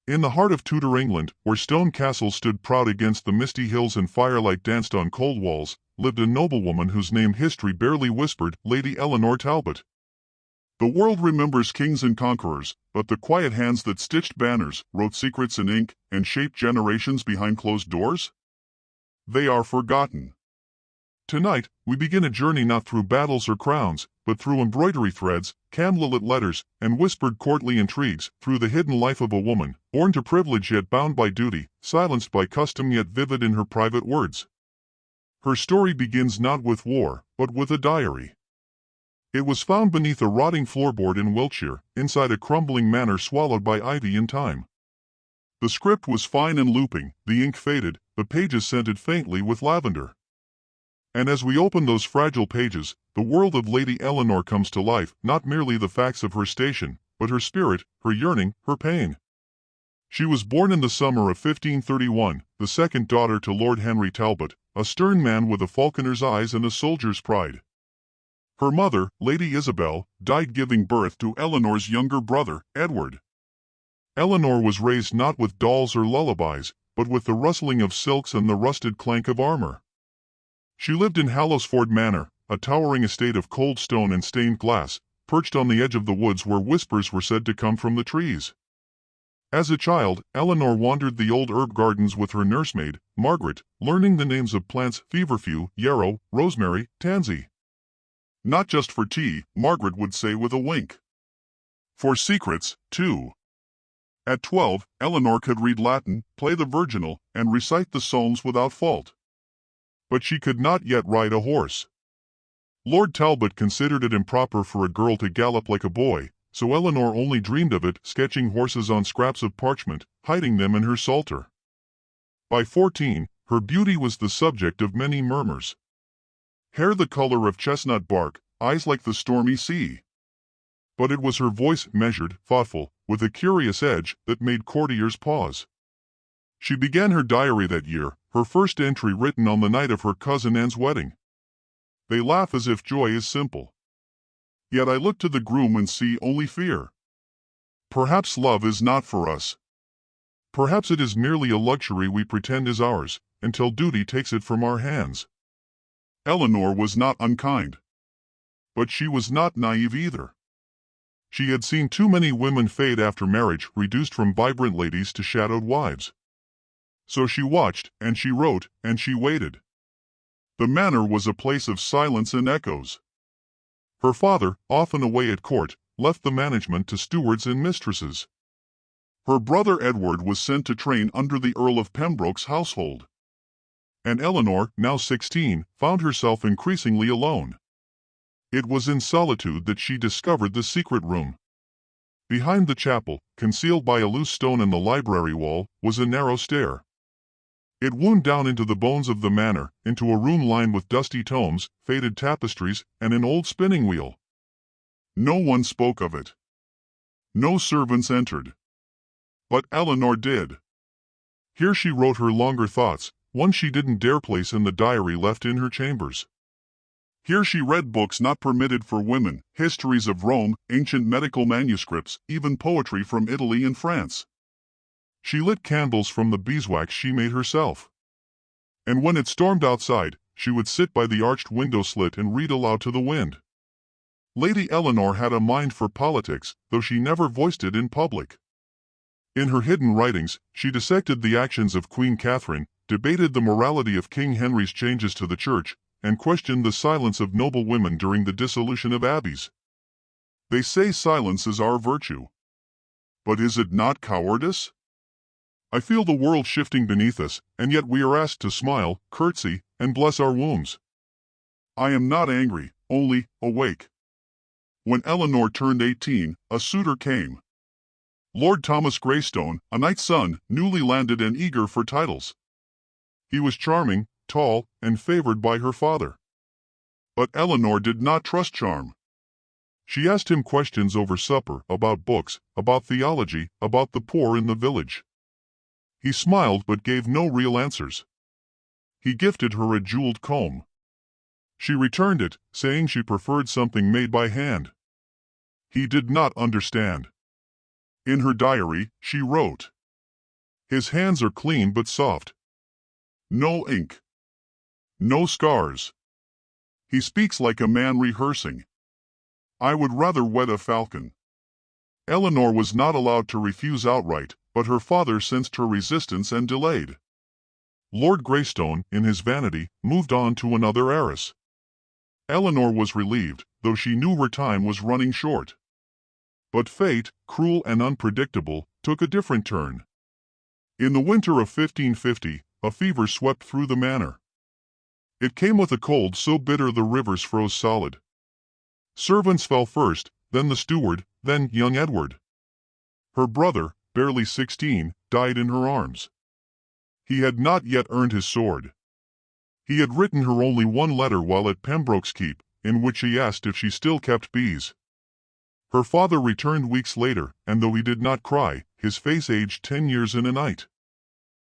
In the heart of Tudor England, where stone castles stood proud against the misty hills and firelight danced on cold walls, lived a noblewoman whose name history barely whispered, Lady Eleanor Talbot. The world remembers kings and conquerors, but the quiet hands that stitched banners, wrote secrets in ink, and shaped generations behind closed doors? They are forgotten. Tonight, we begin a journey not through battles or crowns, but through embroidery threads, candlelit letters, and whispered courtly intrigues, through the hidden life of a woman, born to privilege yet bound by duty, silenced by custom yet vivid in her private words. Her story begins not with war, but with a diary. It was found beneath a rotting floorboard in Wiltshire, inside a crumbling manor swallowed by ivy and time. The script was fine and looping, the ink faded, the pages scented faintly with lavender. And as we open those fragile pages, the world of Lady Eleanor comes to life, not merely the facts of her station, but her spirit, her yearning, her pain. She was born in the summer of 1531, the second daughter to Lord Henry Talbot, a stern man with a falconer's eyes and a soldier's pride. Her mother, Lady Isabel, died giving birth to Eleanor's younger brother, Edward. Eleanor was raised not with dolls or lullabies, but with the rustling of silks and the rusted clank of armor. She lived in Hallowsford Manor, a towering estate of cold stone and stained glass, perched on the edge of the woods where whispers were said to come from the trees. As a child, Eleanor wandered the old herb gardens with her nursemaid, Margaret, learning the names of plants: feverfew, yarrow, rosemary, tansy. Not just for tea, Margaret would say with a wink. For secrets, too. At 12, Eleanor could read Latin, play the virginal, and recite the Psalms without fault. But she could not yet ride a horse. Lord Talbot considered it improper for a girl to gallop like a boy, so Eleanor only dreamed of it, sketching horses on scraps of parchment, hiding them in her psalter. By 14, her beauty was the subject of many murmurs. Hair the color of chestnut bark, eyes like the stormy sea. But it was her voice, measured, thoughtful, with a curious edge, that made courtiers pause. She began her diary that year, her first entry written on the night of her cousin Anne's wedding. They laugh as if joy is simple. Yet I look to the groom and see only fear. Perhaps love is not for us. Perhaps it is merely a luxury we pretend is ours, until duty takes it from our hands. Eleanor was not unkind. But she was not naive either. She had seen too many women fade after marriage, reduced from vibrant ladies to shadowed wives. So she watched, and she wrote, and she waited. The manor was a place of silence and echoes. Her father, often away at court, left the management to stewards and mistresses. Her brother Edward was sent to train under the Earl of Pembroke's household. And Eleanor, now 16, found herself increasingly alone. It was in solitude that she discovered the secret room. Behind the chapel, concealed by a loose stone in the library wall, was a narrow stair. It wound down into the bones of the manor, into a room lined with dusty tomes, faded tapestries, and an old spinning wheel. No one spoke of it. No servants entered. But Eleanor did. Here she wrote her longer thoughts, ones she didn't dare place in the diary left in her chambers. Here she read books not permitted for women, histories of Rome, ancient medical manuscripts, even poetry from Italy and France. She lit candles from the beeswax she made herself. And when it stormed outside, she would sit by the arched window slit and read aloud to the wind. Lady Eleanor had a mind for politics, though she never voiced it in public. In her hidden writings, she dissected the actions of Queen Catherine, debated the morality of King Henry's changes to the church, and questioned the silence of noble women during the dissolution of abbeys. They say silence is our virtue. But is it not cowardice? I feel the world shifting beneath us, and yet we are asked to smile, curtsy, and bless our wombs. I am not angry, only awake. When Eleanor turned 18, a suitor came. Lord Thomas Greystone, a knight's son, newly landed and eager for titles. He was charming, tall, and favored by her father. But Eleanor did not trust charm. She asked him questions over supper, about books, about theology, about the poor in the village. He smiled but gave no real answers. He gifted her a jeweled comb. She returned it, saying she preferred something made by hand. He did not understand. In her diary, she wrote, His hands are clean but soft. No ink. No scars. He speaks like a man rehearsing. I would rather wed a falcon. Eleanor was not allowed to refuse outright, but her father sensed her resistance and delayed. Lord Greystone, in his vanity, moved on to another heiress. Eleanor was relieved, though she knew her time was running short. But fate, cruel and unpredictable, took a different turn. In the winter of 1550, a fever swept through the manor. It came with a cold so bitter the rivers froze solid. Servants fell first, then the steward, then young Edward. Her brother, barely 16, died in her arms. He had not yet earned his sword. He had written her only one letter while at Pembroke's Keep, in which he asked if she still kept bees. Her father returned weeks later, and though he did not cry, his face aged 10 years in a night.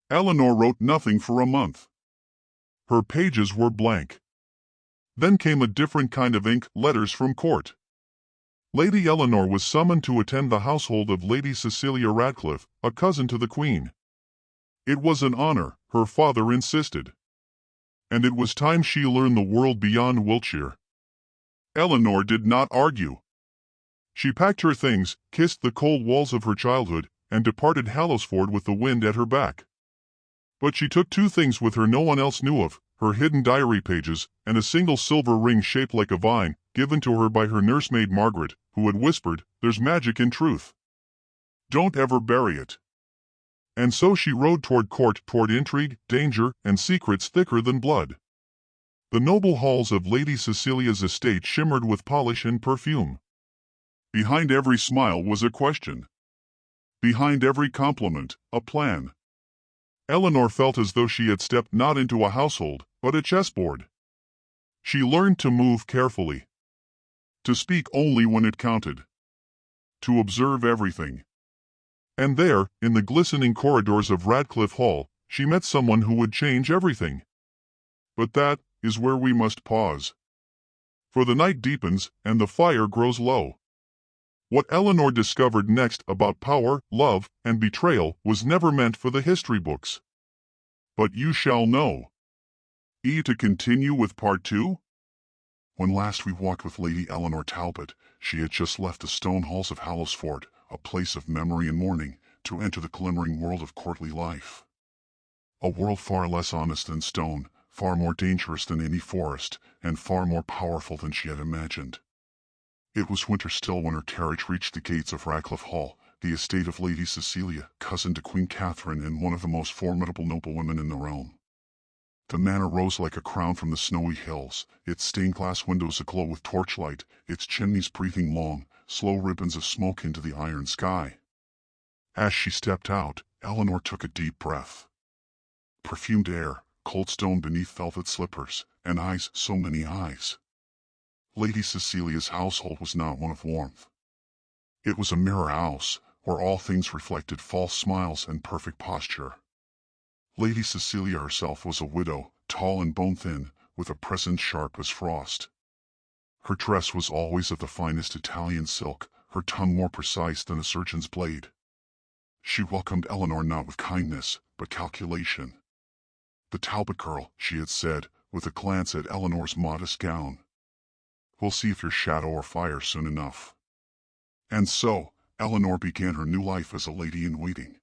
Eleanor wrote nothing for a month. Her pages were blank. Then came a different kind of ink, letters from court. Lady Eleanor was summoned to attend the household of Lady Cecilia Radcliffe, a cousin to the Queen. It was an honor, her father insisted. And it was time she learned the world beyond Wiltshire. Eleanor did not argue. She packed her things, kissed the cold walls of her childhood, and departed Hallowsford with the wind at her back. But she took two things with her no one else knew of, her hidden diary pages, and a single silver ring shaped like a vine, given to her by her nursemaid Margaret, who had whispered, "There's magic in truth. Don't ever bury it." And so she rode toward court, toward intrigue, danger, and secrets thicker than blood. The noble halls of Lady Cecilia's estate shimmered with polish and perfume. Behind every smile was a question. Behind every compliment, a plan. Eleanor felt as though she had stepped not into a household, but a chessboard. She learned to move carefully. To speak only when it counted. To observe everything. And there, in the glistening corridors of Radcliffe Hall, she met someone who would change everything. But that is where we must pause. For the night deepens, and the fire grows low. What Eleanor discovered next about power, love, and betrayal was never meant for the history books. But you shall know. To continue with part 2? When last we walked with Lady Eleanor Talbot, she had just left the stone halls of Hallowsford, a place of memory and mourning, to enter the glimmering world of courtly life. A world far less honest than stone, far more dangerous than any forest, and far more powerful than she had imagined. It was winter still when her carriage reached the gates of Radcliffe Hall, the estate of Lady Cecilia, cousin to Queen Catherine and one of the most formidable noblewomen in the realm. The manor rose like a crown from the snowy hills, its stained glass windows aglow with torchlight, its chimneys breathing long, slow ribbons of smoke into the iron sky. As she stepped out, Eleanor took a deep breath. Perfumed air, cold stone beneath velvet slippers, and eyes, so many eyes. Lady Cecilia's household was not one of warmth. It was a mirror house, where all things reflected false smiles and perfect posture. Lady Cecilia herself was a widow, tall and bone-thin, with a presence sharp as frost. Her dress was always of the finest Italian silk, her tongue more precise than a surgeon's blade. She welcomed Eleanor not with kindness, but calculation. "The Talbot girl," she had said, with a glance at Eleanor's modest gown. "We'll see if you're shadow or fire soon enough." And so, Eleanor began her new life as a lady-in-waiting.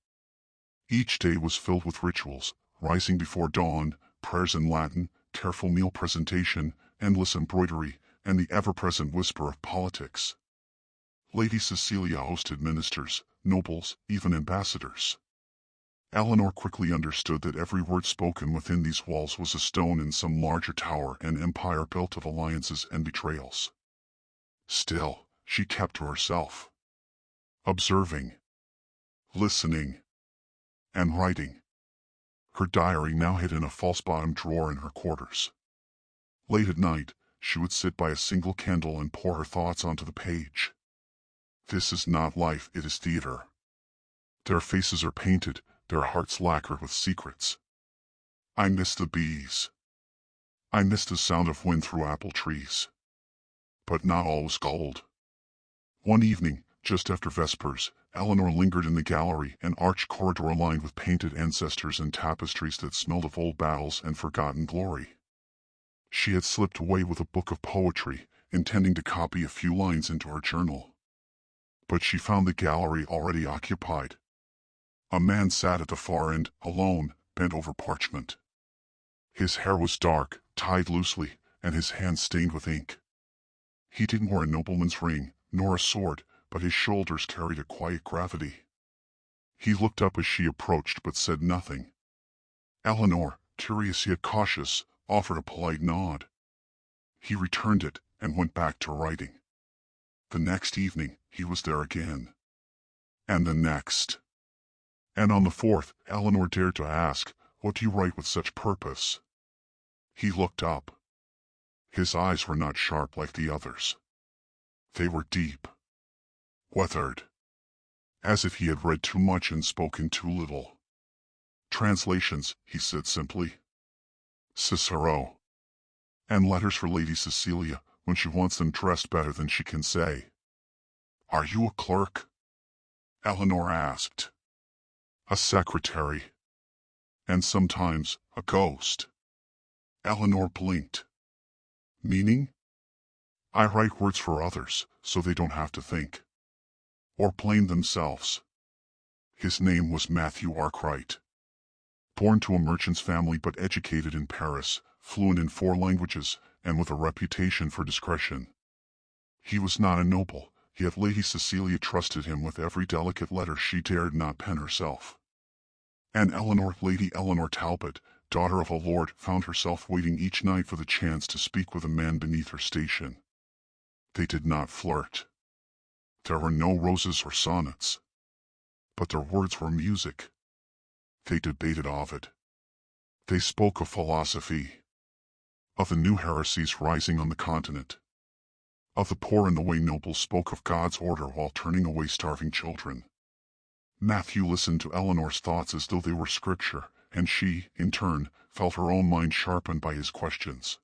Each day was filled with rituals, rising before dawn, prayers in Latin, careful meal presentation, endless embroidery, and the ever-present whisper of politics. Lady Cecilia hosted ministers, nobles, even ambassadors. Eleanor quickly understood that every word spoken within these walls was a stone in some larger tower and empire built of alliances and betrayals. Still, she kept to herself. Observing. Listening. And writing. Her diary now hid in a false-bottomed drawer in her quarters. Late at night, she would sit by a single candle and pour her thoughts onto the page. This is not life, it is theater. Their faces are painted, their hearts lacquered with secrets. I miss the bees. I miss the sound of wind through apple trees. But not all was gold. One evening, Just after Vespers, Eleanor lingered in the gallery, an arched corridor lined with painted ancestors and tapestries that smelled of old battles and forgotten glory. She had slipped away with a book of poetry, intending to copy a few lines into her journal. But she found the gallery already occupied. A man sat at the far end, alone, bent over parchment. His hair was dark, tied loosely, and his hands stained with ink. He didn't wear a nobleman's ring, nor a sword, but his shoulders carried a quiet gravity. He looked up as she approached, but said nothing. Eleanor, curious yet cautious, offered a polite nod. He returned it, and went back to writing. The next evening, he was there again. And the next. And on the fourth, Eleanor dared to ask, "What do you write with such purpose?" He looked up. His eyes were not sharp like the others. They were deep, weathered, as if he had read too much and spoken too little. "Translations," he said simply. "Cicero. And letters for Lady Cecilia, when she wants them dressed better than she can say." "Are you a clerk?" Eleanor asked. "A secretary. And sometimes a ghost." Eleanor blinked. "Meaning?" "I write words for others, so they don't have to think. Or blame themselves." His name was Matthew Arkwright. Born to a merchant's family but educated in Paris, fluent in 4 languages, and with a reputation for discretion. He was not a noble, yet Lady Cecilia trusted him with every delicate letter she dared not pen herself. And Eleanor, Lady Eleanor Talbot, daughter of a lord, found herself waiting each night for the chance to speak with a man beneath her station. They did not flirt. There were no roses or sonnets. But their words were music. They debated Ovid. They spoke of philosophy, of the new heresies rising on the continent, of the poor and the way nobles spoke of God's order while turning away starving children. Matthew listened to Eleanor's thoughts as though they were scripture, and she, in turn, felt her own mind sharpened by his questions.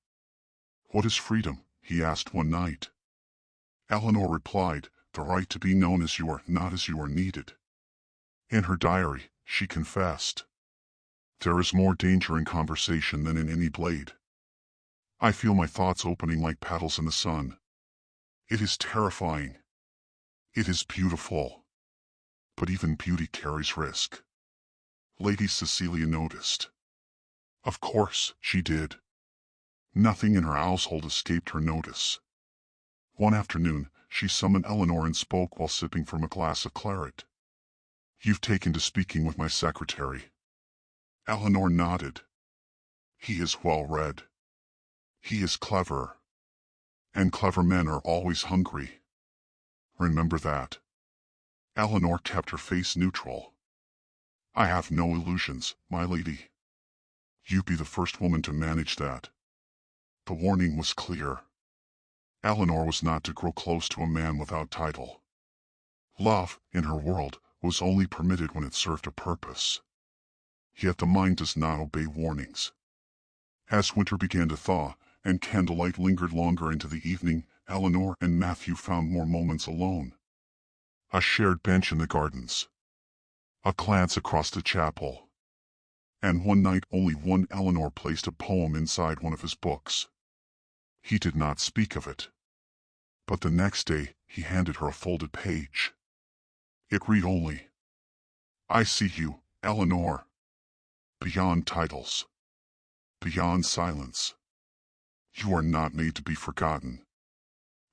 "What is freedom?" he asked one night. Eleanor replied, "The right to be known as you are, not as you are needed." In her diary, she confessed, "There is more danger in conversation than in any blade. I feel my thoughts opening like petals in the sun. It is terrifying. It is beautiful. But even beauty carries risk." Lady Cecilia noticed. Of course, she did. Nothing in her household escaped her notice. One afternoon, she summoned Eleanor and spoke while sipping from a glass of claret. "You've taken to speaking with my secretary." Eleanor nodded. "He is well read. He is clever. And clever men are always hungry. Remember that." Eleanor kept her face neutral. "I have no illusions, my lady. You be the first woman to manage that." The warning was clear. Eleanor was not to grow close to a man without title. Love, in her world, was only permitted when it served a purpose. Yet the mind does not obey warnings. As winter began to thaw, and candlelight lingered longer into the evening, Eleanor and Matthew found more moments alone. A shared bench in the gardens. A glance across the chapel. And one night only one Eleanor placed a poem inside one of his books. He did not speak of it. But the next day, he handed her a folded page. It read only, "I see you, Eleanor. Beyond titles. Beyond silence. You are not made to be forgotten."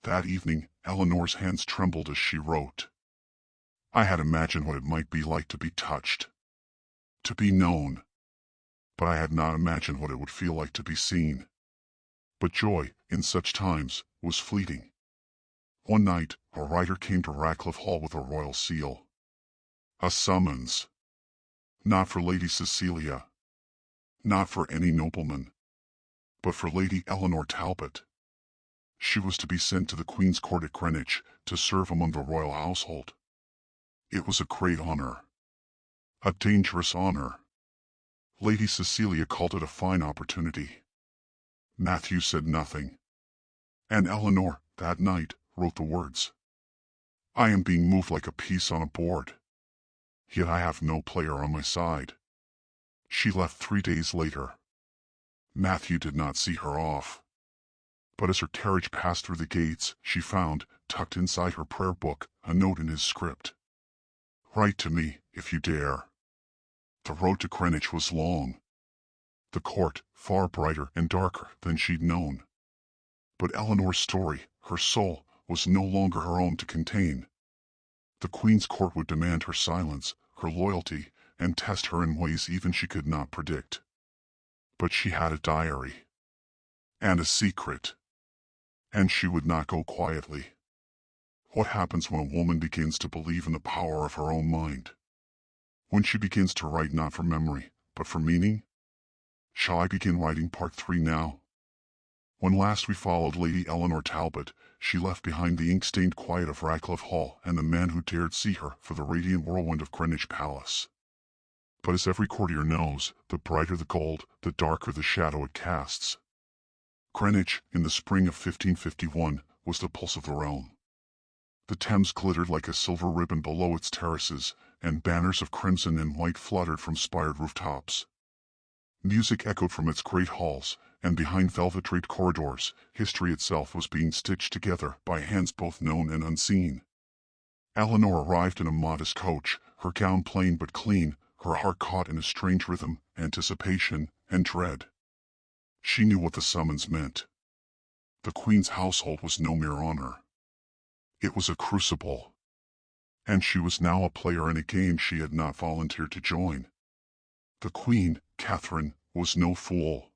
That evening, Eleanor's hands trembled as she wrote. "I had imagined what it might be like to be touched, to be known. But I had not imagined what it would feel like to be seen." But joy, in such times, was fleeting. One night, a writer came to Ratcliffe Hall with a royal seal. A summons. Not for Lady Cecilia. Not for any nobleman. But for Lady Eleanor Talbot. She was to be sent to the Queen's Court at Greenwich to serve among the royal household. It was a great honor. A dangerous honor. Lady Cecilia called it a fine opportunity. Matthew said nothing. And Eleanor, that night, wrote the words. I am being moved like a piece on a board. Yet I have no player on my side. She left 3 days later. Matthew did not see her off. But as her carriage passed through the gates, she found, tucked inside her prayer book, a note in his script. "Write to me, if you dare." The road to Greenwich was long. The court, far brighter and darker than she'd known. But Eleanor's story, her soul, was no longer her own to contain. The Queen's court would demand her silence, her loyalty, and test her in ways even she could not predict. But she had a diary. And a secret. And she would not go quietly. What happens when a woman begins to believe in the power of her own mind? When she begins to write not for memory, but for meaning? Shall I begin writing part 3 now? When last we followed Lady Eleanor Talbot, she left behind the ink-stained quiet of Radcliffe Hall and the man who dared see her for the radiant whirlwind of Greenwich Palace. But as every courtier knows, the brighter the gold, the darker the shadow it casts. Greenwich, in the spring of 1551, was the pulse of the realm. The Thames glittered like a silver ribbon below its terraces, and banners of crimson and white fluttered from spired rooftops. Music echoed from its great halls, and behind velvet-draped corridors, history itself was being stitched together by hands both known and unseen. Eleanor arrived in a modest coach, her gown plain but clean, her heart caught in a strange rhythm, anticipation, and dread. She knew what the summons meant. The Queen's household was no mere honor. It was a crucible. And she was now a player in a game she had not volunteered to join. The Queen, Catherine, was no fool.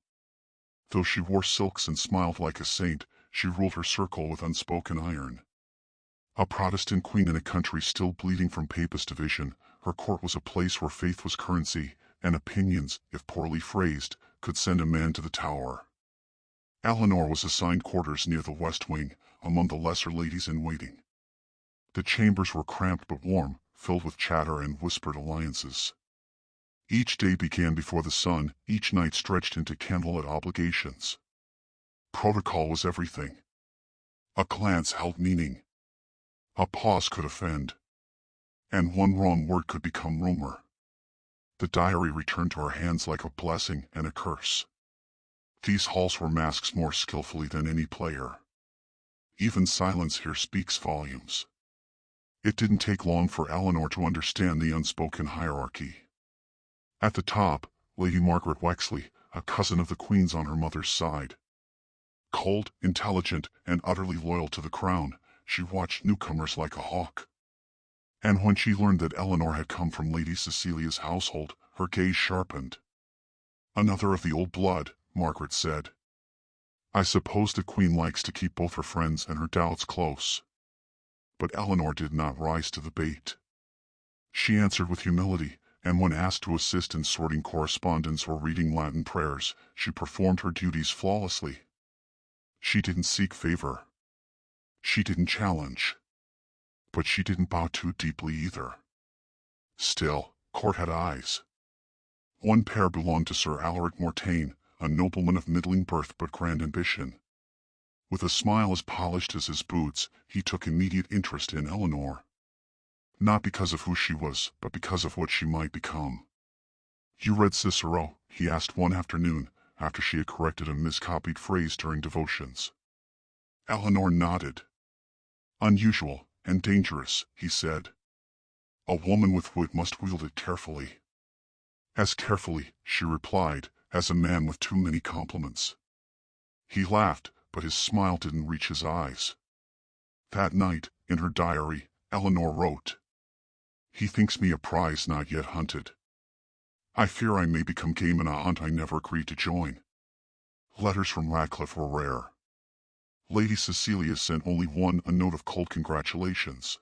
Though she wore silks and smiled like a saint, she ruled her circle with unspoken iron. A Protestant queen in a country still bleeding from papist division, her court was a place where faith was currency, and opinions, if poorly phrased, could send a man to the Tower. Eleanor was assigned quarters near the west wing, among the lesser ladies in waiting. The chambers were cramped but warm, filled with chatter and whispered alliances. Each day began before the sun, each night stretched into candlelit obligations. Protocol was everything. A glance held meaning. A pause could offend. And one wrong word could become rumor. The diary returned to her hands like a blessing and a curse. These halls were masked more skillfully than any player. Even silence here speaks volumes. It didn't take long for Eleanor to understand the unspoken hierarchy. At the top, Lady Margaret Wexley, a cousin of the Queen's on her mother's side. Cold, intelligent, and utterly loyal to the crown, she watched newcomers like a hawk. And when she learned that Eleanor had come from Lady Cecilia's household, her gaze sharpened. "Another of the old blood," Margaret said. "I suppose the Queen likes to keep both her friends and her doubts close." But Eleanor did not rise to the bait. She answered with humility, and when asked to assist in sorting correspondence or reading Latin prayers, she performed her duties flawlessly. She didn't seek favor. She didn't challenge. But she didn't bow too deeply either. Still, court had eyes. One pair belonged to Sir Alaric Mortain, a nobleman of middling birth but grand ambition. With a smile as polished as his boots, he took immediate interest in Eleanor. Not because of who she was, but because of what she might become. "You read Cicero?" he asked one afternoon, after she had corrected a miscopied phrase during devotions. Eleanor nodded. "Unusual and dangerous," he said. "A woman with wit must wield it carefully." "As carefully," she replied, "as a man with too many compliments." He laughed, but his smile didn't reach his eyes. That night, in her diary, Eleanor wrote, "He thinks me a prize not yet hunted. I fear I may become game in a hunt I never agreed to join." Letters from Radcliffe were rare. Lady Cecilia sent only one, a note of cold congratulations.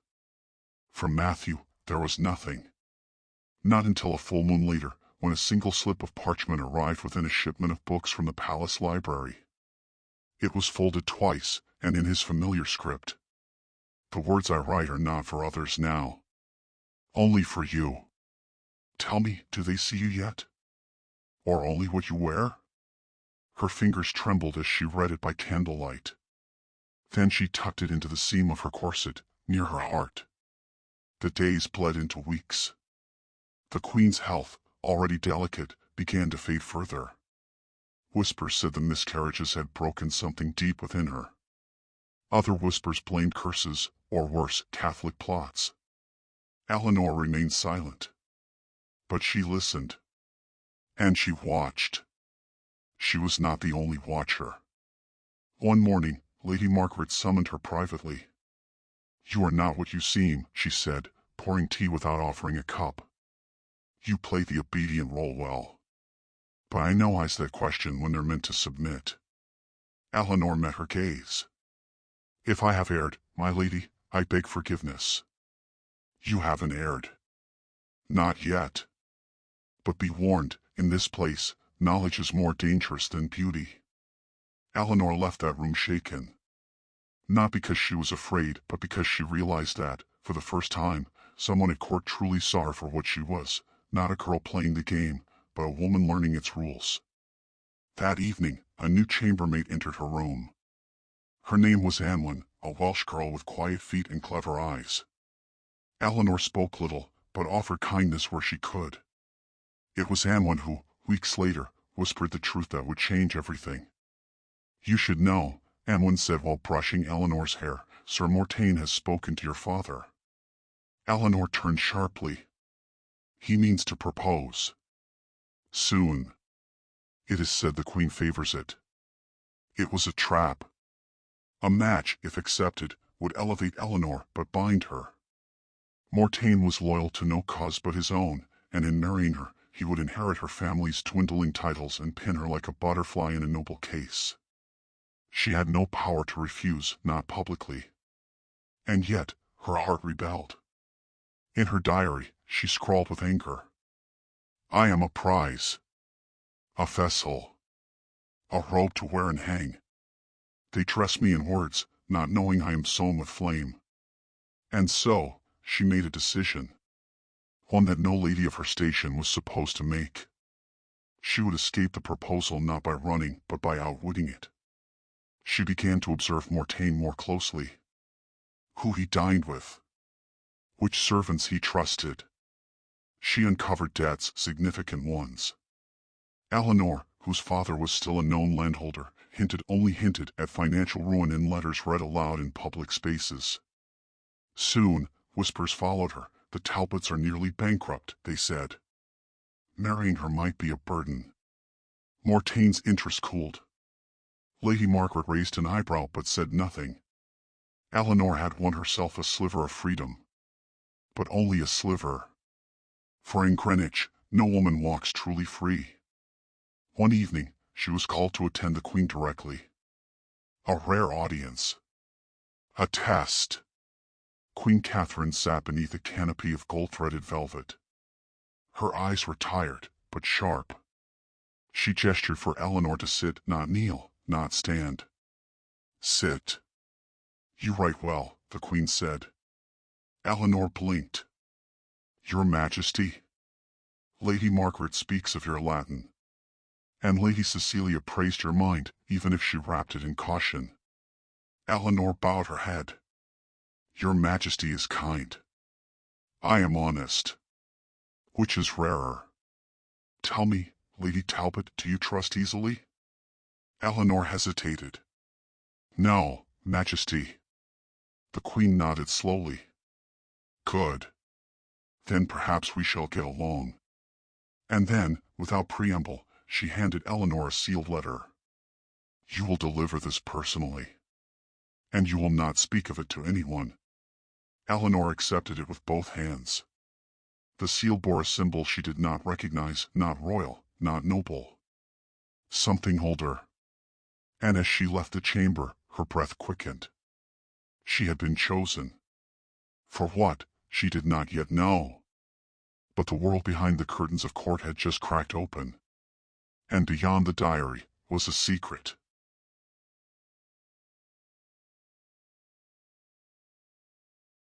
From Matthew, there was nothing. Not until a full moon later, when a single slip of parchment arrived within a shipment of books from the palace library. It was folded twice, and in his familiar script. "The words I write are not for others now. Only for you. Tell me, do they see you yet? Or only what you wear?" Her fingers trembled as she read it by candlelight. Then she tucked it into the seam of her corset, near her heart. The days bled into weeks. The queen's health, already delicate, began to fade further. Whispers said the miscarriages had broken something deep within her. Other whispers blamed curses, or worse, Catholic plots. Eleanor remained silent. But she listened. And she watched. She was not the only watcher. One morning, Lady Margaret summoned her privately. "You are not what you seem," she said, pouring tea without offering a cup. "You play the obedient role well. But I know eyes that question when they're meant to submit." Eleanor met her gaze. "If I have erred, my lady, I beg forgiveness." "You haven't erred." "Not yet. But be warned, in this place, knowledge is more dangerous than beauty." Eleanor left that room shaken. Not because she was afraid, but because she realized that, for the first time, someone at court truly saw her for what she was, not a girl playing the game, but a woman learning its rules. That evening, a new chambermaid entered her room. Her name was Anwen, a Welsh girl with quiet feet and clever eyes. Eleanor spoke little, but offered kindness where she could. It was Anwen who, weeks later, whispered the truth that would change everything. "You should know," Anwen said while brushing Eleanor's hair, "Sir Mortain has spoken to your father." Eleanor turned sharply. "He means to propose. Soon. It is said the Queen favors it." It was a trap. A match, if accepted, would elevate Eleanor but bind her. Mortain was loyal to no cause but his own, and in marrying her, he would inherit her family's dwindling titles and pin her like a butterfly in a noble case. She had no power to refuse, not publicly. And yet, her heart rebelled. In her diary, she scrawled with anger, "I am a prize. A vessel. A robe to wear and hang. They dress me in words, not knowing I am sown with flame." And so, she made a decision. One that no lady of her station was supposed to make. She would escape the proposal not by running, but by outwitting it. She began to observe Mortain more closely. Who he dined with. Which servants he trusted. She uncovered debts, significant ones. Eleanor, whose father was still a known landholder, only hinted at financial ruin in letters read aloud in public spaces. Soon, whispers followed her. "The Talbots are nearly bankrupt," they said. Marrying her might be a burden. Mortain's interest cooled. Lady Margaret raised an eyebrow but said nothing. Eleanor had won herself a sliver of freedom. But only a sliver. For in Greenwich, no woman walks truly free. One evening, she was called to attend the Queen directly. A rare audience. A test. Queen Catherine sat beneath a canopy of gold-threaded velvet. Her eyes were tired, but sharp. She gestured for Eleanor to sit, not kneel, not stand. "Sit." "You write well," the Queen said. Eleanor blinked. "Your Majesty?" "Lady Margaret speaks of your Latin. And Lady Cecilia praised your mind, even if she wrapped it in caution." Eleanor bowed her head. "Your Majesty is kind. I am honest. Which is rarer? Tell me, Lady Talbot, do you trust easily?" Eleanor hesitated. "No, Majesty." The Queen nodded slowly. "Good. Then perhaps we shall get along." And then, without preamble, she handed Eleanor a sealed letter. "You will deliver this personally. And you will not speak of it to anyone." Eleanor accepted it with both hands. The seal bore a symbol she did not recognize, not royal, not noble. Something older. And as she left the chamber, her breath quickened. She had been chosen. For what, she did not yet know. But the world behind the curtains of court had just cracked open. And beyond the diary was a secret.